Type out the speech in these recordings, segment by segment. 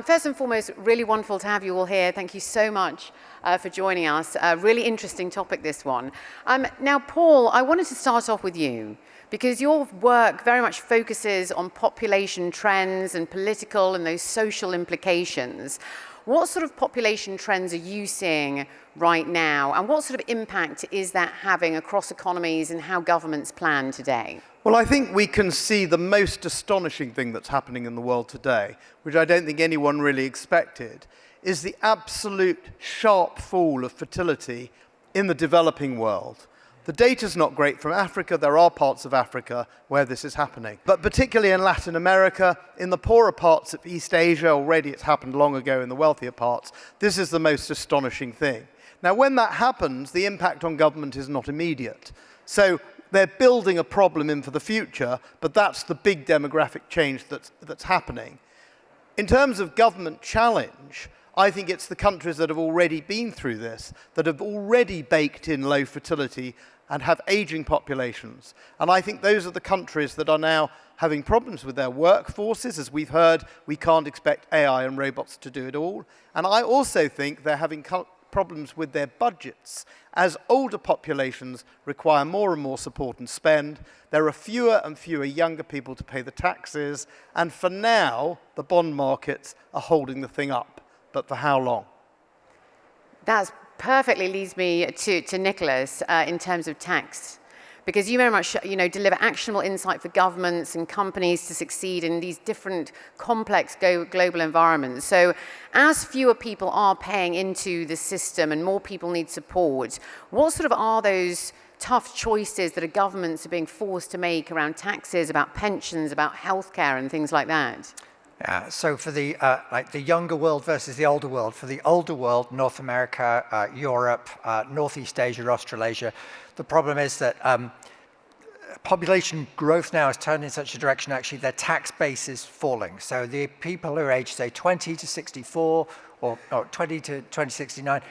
First and foremost, really wonderful to have you all here. Thank you so much for joining us. Really interesting topic, this one. Now, Paul, I wanted to start off with you, because your work very much focuses on population trends and political and those social implications. What sort of population trends are you seeing right now, and what sort of impact is that having across economies and how governments plan today? Well, I think we can see the most astonishing thing that's happening in the world today, which I don't think anyone really expected, is the absolute sharp fall of fertility in the developing world. The data's not great from Africa. There are parts of Africa where this is happening. But particularly in Latin America, in the poorer parts of East Asia, already it's happened long ago in the wealthier parts, this is the most astonishing thing. Now, when that happens, the impact on government is not immediate. So they're building a problem in for the future, but that's the big demographic change that's happening. In terms of government challenge, I think it's the countries that have already been through this, that have already baked in low fertility and have aging populations. And I think those are the countries that are now having problems with their workforces. As we've heard, we can't expect AI and robots to do it all. And I also think they're having problems with their budgets. As older populations require more and more support and spend, there are fewer and fewer younger people to pay the taxes, and for now, the bond markets are holding the thing up. But for how long? That perfectly leads me to Nicholas in terms of tax, because you very much deliver actionable insight for governments and companies to succeed in these different complex global environments. So as fewer people are paying into the system and more people need support, what sort of are those tough choices that governments are being forced to make around taxes, about pensions, about healthcare and things like that? Yeah, so for the younger world versus the older world, for the older world, North America, Europe, Northeast Asia, Australasia, the problem is that population growth now has turned in such a direction, actually, their tax base is falling. So the people who are aged, say, 20 to 64 or 20 to 2069,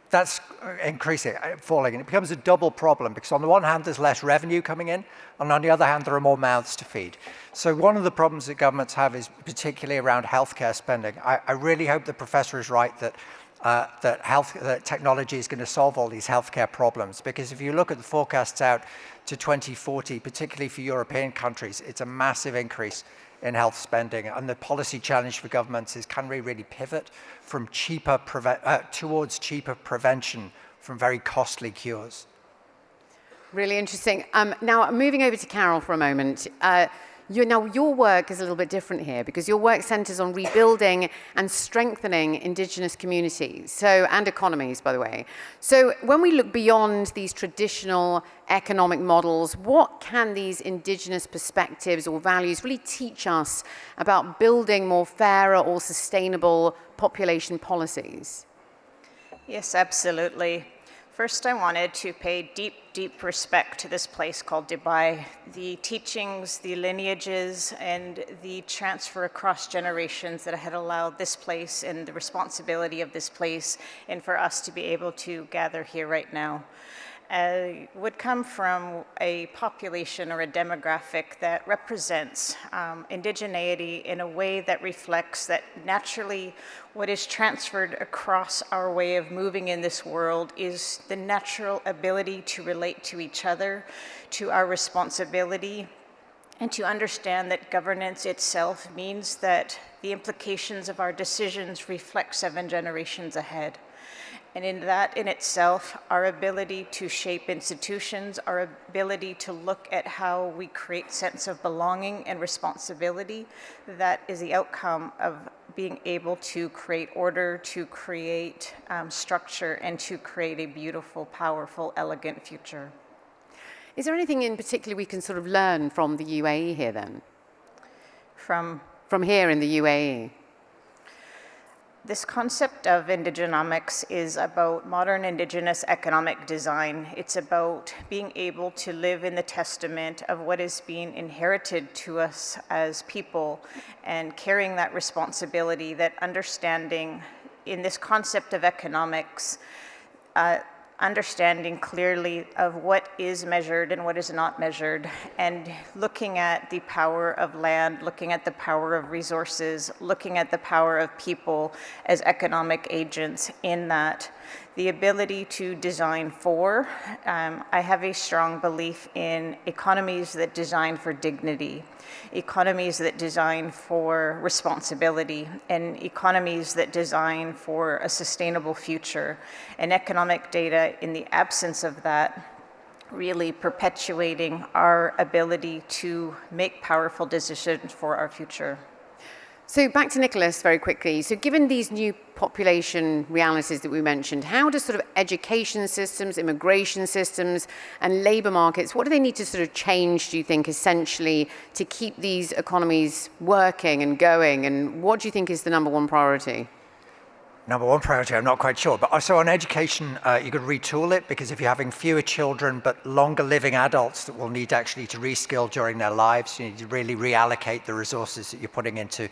that's increasing, falling, and it becomes a double problem, because on the one hand, there's less revenue coming in, and on the other hand, there are more mouths to feed. So one of the problems that governments have is particularly around healthcare spending. I really hope the professor is right that that technology is going to solve all these healthcare problems, because if you look at the forecasts out to 2040, particularly for European countries, it's a massive increase in health spending, and the policy challenge for governments is, can we really pivot from towards cheaper prevention from very costly cures? Really interesting. Now, moving over to Carol for a moment. Your work is a little bit different here, because your work centers on rebuilding and strengthening indigenous communities, and economies, by the way. So when we look beyond these traditional economic models, what can these indigenous perspectives or values really teach us about building more fairer or sustainable population policies? Yes, absolutely. First, I wanted to pay deep, deep respect to this place called Dubai. The teachings, the lineages, and the transfer across generations that had allowed this place and the responsibility of this place, and for us to be able to gather here right now, would come from a population or a demographic that represents indigeneity in a way that reflects that naturally what is transferred across our way of moving in this world is the natural ability to relate to each other, to our responsibility, and to understand that governance itself means that the implications of our decisions reflect 7 generations ahead. And in that in itself, our ability to shape institutions, our ability to look at how we create sense of belonging and responsibility, that is the outcome of being able to create order, to create structure, and to create a beautiful, powerful, elegant future. Is there anything in particular we can sort of learn from the UAE here then? From here in the UAE? This concept of indigenomics is about modern indigenous economic design. It's about being able to live in the testament of what is being inherited to us as people, and carrying that responsibility, that understanding in this concept of economics. understanding clearly of what is measured and what is not measured, and looking at the power of land, looking at the power of resources, looking at the power of people as economic agents in that. The ability to design for, I have a strong belief in economies that design for dignity, economies that design for responsibility, and economies that design for a sustainable future. And economic data, in the absence of that, really perpetuating our ability to make powerful decisions for our future. So back to Nicholas very quickly. So given these new population realities that we mentioned, how does sort of education systems, immigration systems, and labor markets, what do they need to sort of change, do you think, essentially, to keep these economies working and going? And what do you think is the number one priority? Number one priority, I'm not quite sure. But also on education, you could retool it, because if you're having fewer children but longer living adults that will need actually to reskill during their lives, you need to really reallocate the resources that you're putting into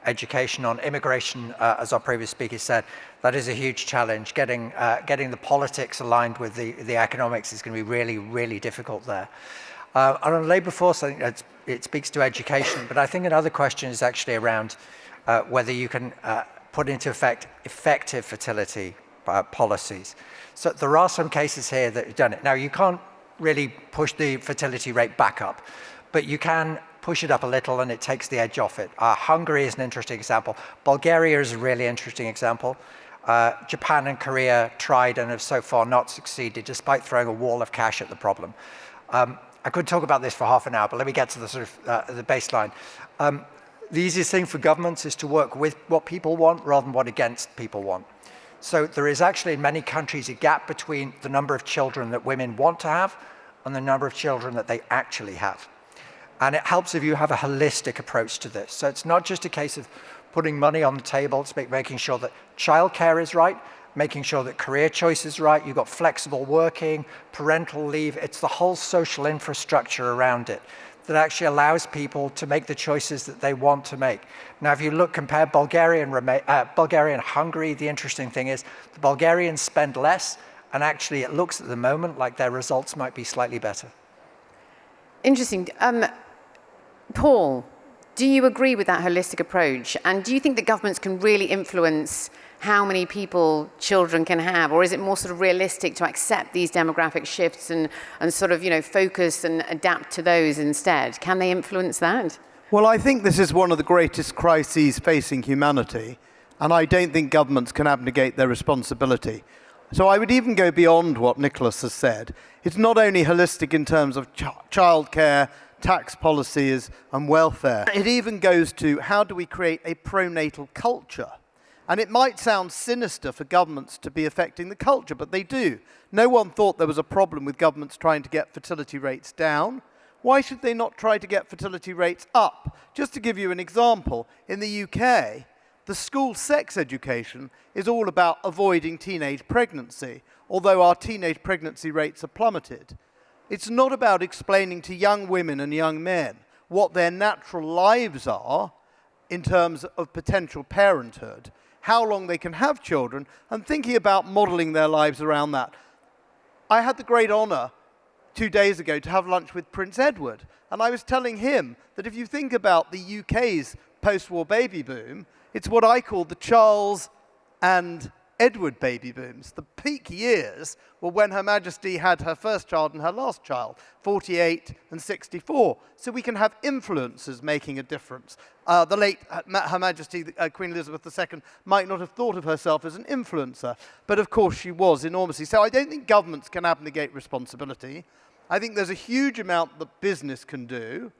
education. On immigration, as our previous speaker said, that is a huge challenge. Getting the politics aligned with the economics is going to be really, really difficult there. And on labour force, I think it speaks to education, but I think another question is actually around whether you can put into effect effective fertility policies. So there are some cases here that have done it. Now, you can't really push the fertility rate back up, but you can push it up a little and it takes the edge off it. Hungary is an interesting example. Bulgaria is a really interesting example. Japan and Korea tried and have so far not succeeded, despite throwing a wall of cash at the problem. I could talk about this for half an hour, but let me get to the sort of the baseline. The easiest thing for governments is to work with what people want rather than what against people want. So there is actually in many countries a gap between the number of children that women want to have and the number of children that they actually have. And it helps if you have a holistic approach to this. So it's not just a case of putting money on the table, it's making sure that childcare is right, making sure that career choice is right, you've got flexible working, parental leave, it's the whole social infrastructure around it that actually allows people to make the choices that they want to make. Now, if you compare Bulgaria and Hungary, the interesting thing is the Bulgarians spend less, and actually it looks at the moment like their results might be slightly better. Interesting. Paul, do you agree with that holistic approach? And do you think that governments can really influence how many people children can have? Or is it more sort of realistic to accept these demographic shifts and sort of, focus and adapt to those instead? Can they influence that? Well, I think this is one of the greatest crises facing humanity, and I don't think governments can abnegate their responsibility. So I would even go beyond what Nicholas has said. It's not only holistic in terms of childcare, tax policies, and welfare. It even goes to how do we create a pronatal culture? And it might sound sinister for governments to be affecting the culture, but they do. No one thought there was a problem with governments trying to get fertility rates down. Why should they not try to get fertility rates up? Just to give you an example, in the UK, the school sex education is all about avoiding teenage pregnancy, although our teenage pregnancy rates are plummeted. It's not about explaining to young women and young men what their natural lives are in terms of potential parenthood, how long they can have children, and thinking about modeling their lives around that. I had the great honor 2 days ago to have lunch with Prince Edward, and I was telling him that if you think about the UK's post-war baby boom, it's what I call the Charles and Edward baby booms. The peak years were when Her Majesty had her first child and her last child, 48 and 64. So we can have influencers making a difference. The late Her Majesty, Queen Elizabeth II, might not have thought of herself as an influencer, but of course she was enormously. So I don't think governments can abnegate responsibility. I think there's a huge amount that business can do.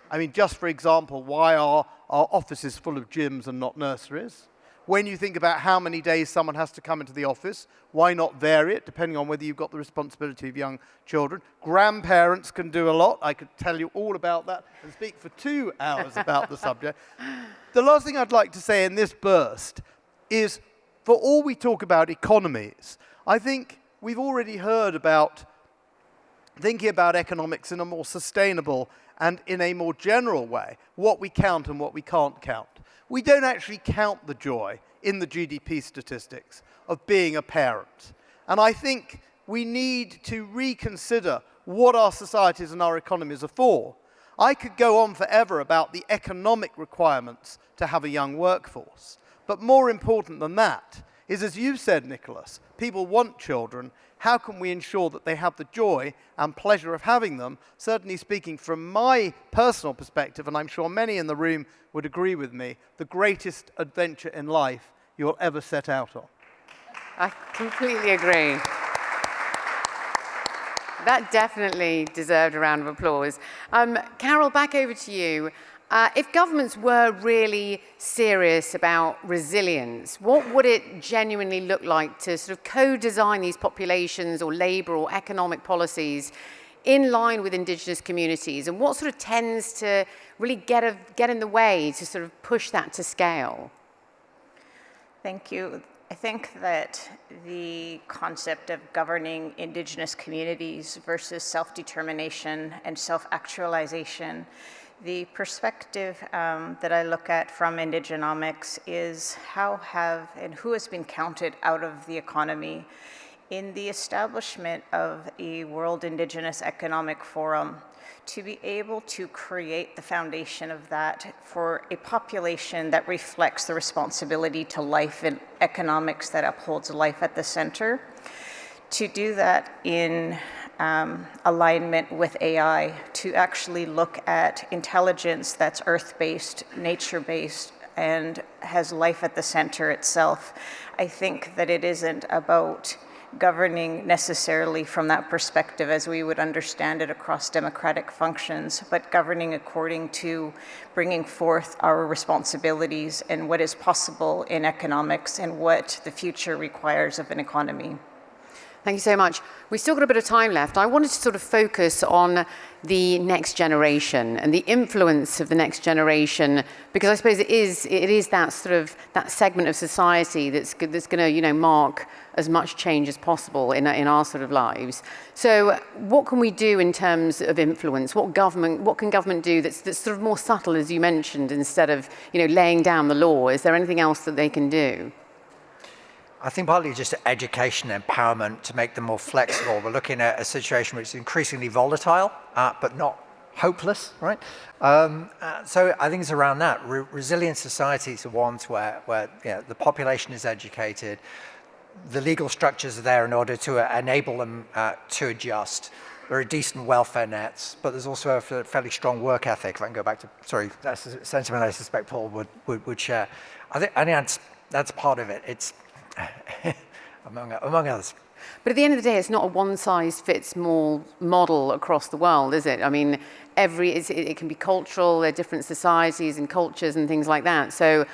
I mean, just for example, why are our offices full of gyms and not nurseries? When you think about how many days someone has to come into the office, why not vary it, depending on whether you've got the responsibility of young children? Grandparents can do a lot. I could tell you all about that and speak for 2 hours about the subject. The last thing I'd like to say in this burst is, for all we talk about economies, I think we've already heard about thinking about economics in a more sustainable and in a more general way, what we count and what we can't count. We don't actually count the joy in the GDP statistics of being a parent. And I think we need to reconsider what our societies and our economies are for. I could go on forever about the economic requirements to have a young workforce. But more important than that is, as you said, Nicholas, people want children. How can we ensure that they have the joy and pleasure of having them? Certainly speaking from my personal perspective, and I'm sure many in the room would agree with me, the greatest adventure in life you'll ever set out on. I completely agree. That definitely deserved a round of applause. Carol, back over to you. If governments were really serious about resilience, what would it genuinely look like to sort of co-design these populations or labour or economic policies in line with Indigenous communities? And what sort of tends to really get in the way to sort of push that to scale? Thank you. I think that the concept of governing Indigenous communities versus self-determination and self-actualization, the perspective that I look at from Indigenomics is how have and who has been counted out of the economy. In the establishment of a World Indigenous Economic Forum, to be able to create the foundation of that for a population that reflects the responsibility to life and economics that upholds life at the center, to do that in alignment with AI, to actually look at intelligence that's earth-based, nature-based, and has life at the center itself. I think that it isn't about governing necessarily from that perspective as we would understand it across democratic functions, but governing according to bringing forth our responsibilities and what is possible in economics and what the future requires of an economy. Thank you so much. We've still got a bit of time left. I wanted to sort of focus on the next generation and the influence of the next generation, because I suppose it is that sort of that segment of society that's going to mark as much change as possible in our sort of lives. So what can we do in terms of influence? What can government do that's sort of more subtle, as you mentioned, instead of laying down the law? Is there anything else that they can do? I think partly just education and empowerment to make them more flexible. We're looking at a situation which is increasingly volatile, but not hopeless, right? So I think it's around that. Resilient societies are ones where the population is educated, the legal structures are there in order to enable them to adjust. There are decent welfare nets, but there's also a fairly strong work ethic. If I can go back to, that's a sentiment I suspect Paul would share. I think that's part of it. It's among others. But at the end of the day, it's not a one-size-fits-all model across the world, is it? I mean, it can be cultural, there are different societies and cultures and things like that. So,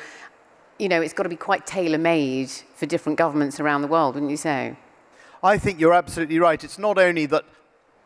it's got to be quite tailor-made for different governments around the world, wouldn't you say? I think you're absolutely right. It's not only that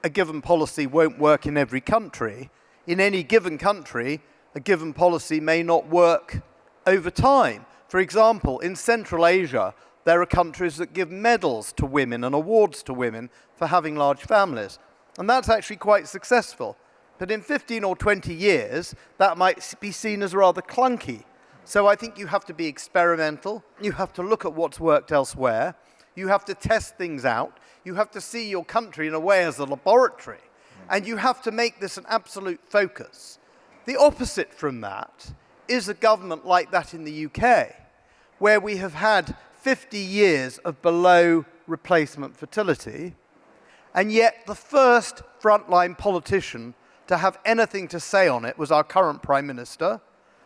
a given policy won't work in every country. In any given country, a given policy may not work over time. For example, in Central Asia, there are countries that give medals to women and awards to women for having large families. And that's actually quite successful. But in 15 or 20 years, that might be seen as rather clunky. So I think you have to be experimental. You have to look at what's worked elsewhere. You have to test things out. You have to see your country in a way as a laboratory. And you have to make this an absolute focus. The opposite from that is a government like that in the UK, where we have had 50 years of below replacement fertility, and yet the first frontline politician to have anything to say on it was our current Prime Minister.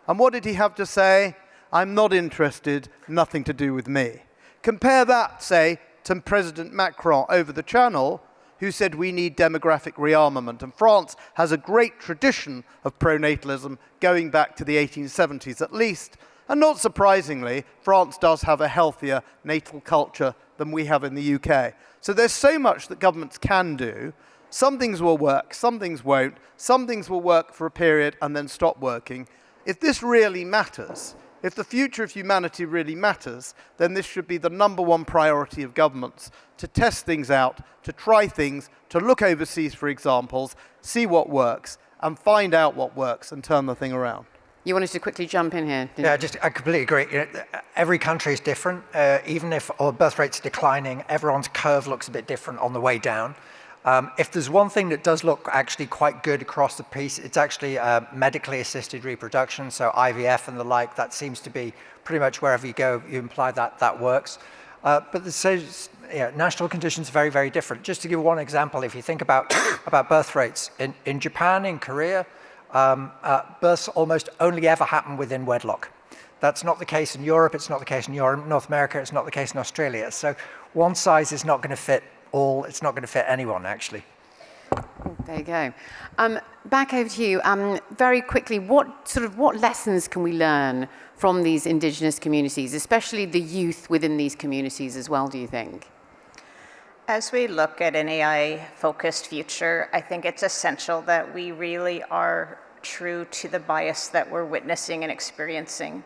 And what did he have to say? I'm not interested, nothing to do with me. Compare that, say, to President Macron over the Channel, who said we need demographic rearmament. And France has a great tradition of pronatalism going back to the 1870s at least. And not surprisingly, France does have a healthier natal culture than we have in the UK. So there's so much that governments can do. Some things will work, some things won't. Some things will work for a period and then stop working. If this really matters, if the future of humanity really matters, then this should be the #1 priority of governments, to test things out, to try things, to look overseas for examples, see what works, and find out what works and turn the thing around. You wanted to quickly jump in here. Yeah, I completely agree. Every country is different. Even if our birth rates are declining, everyone's curve looks a bit different on the way down. If there's one thing that does look actually quite good across the piece, it's actually medically assisted reproduction, so IVF and the like. That seems to be pretty much wherever you go, you imply that that works. But national conditions are very, very different. Just to give one example, if you think about birth rates, in Japan, in Korea, births almost only ever happen within wedlock. That's not the case in Europe, it's not the case in North America, it's not the case in Australia. So one size is not going to fit all, it's not going to fit anyone, actually. There you go. Back over to you. Very quickly, what lessons can we learn from these Indigenous communities, especially the youth within these communities as well, do you think? As we look at an AI-focused future, I think it's essential that we really are true to the bias that we're witnessing and experiencing.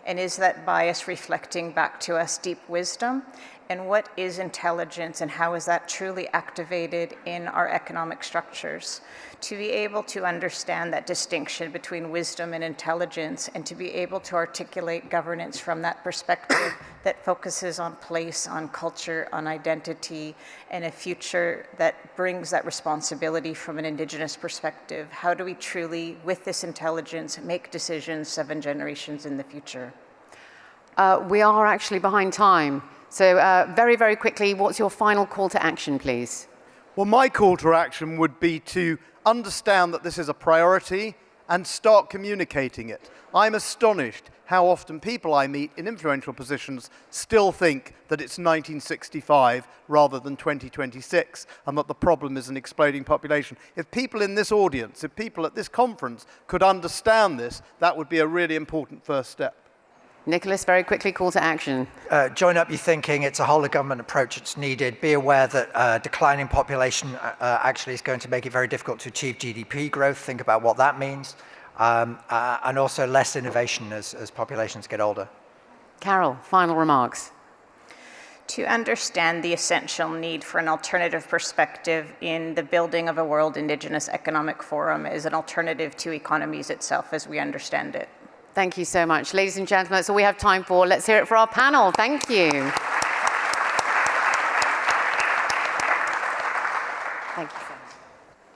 And is that bias reflecting back to us deep wisdom? And what is intelligence and how is that truly activated in our economic structures? To be able to understand that distinction between wisdom and intelligence and to be able to articulate governance from that perspective that focuses on place, on culture, on identity, and a future that brings that responsibility from an Indigenous perspective. How do we truly, with this intelligence, make decisions 7 generations in the future? We are actually behind time. So very, very quickly, what's your final call to action, please? Well, my call to action would be to understand that this is a priority and start communicating it. I'm astonished how often people I meet in influential positions still think that it's 1965 rather than 2026 and that the problem is an exploding population. If people in this audience, if people at this conference could understand this, that would be a really important first step. Nicholas, very quickly, call to action. Join up your thinking. It's a whole of government approach that's needed. Be aware that declining population actually is going to make it very difficult to achieve GDP growth. Think about what that means. And also less innovation as populations get older. Carol, final remarks. To understand the essential need for an alternative perspective in the building of a World Indigenous Economic Forum is an alternative to economies itself as we understand it. Thank you so much. Ladies and gentlemen, that's all we have time for. Let's hear it for our panel. Thank you. Thank you.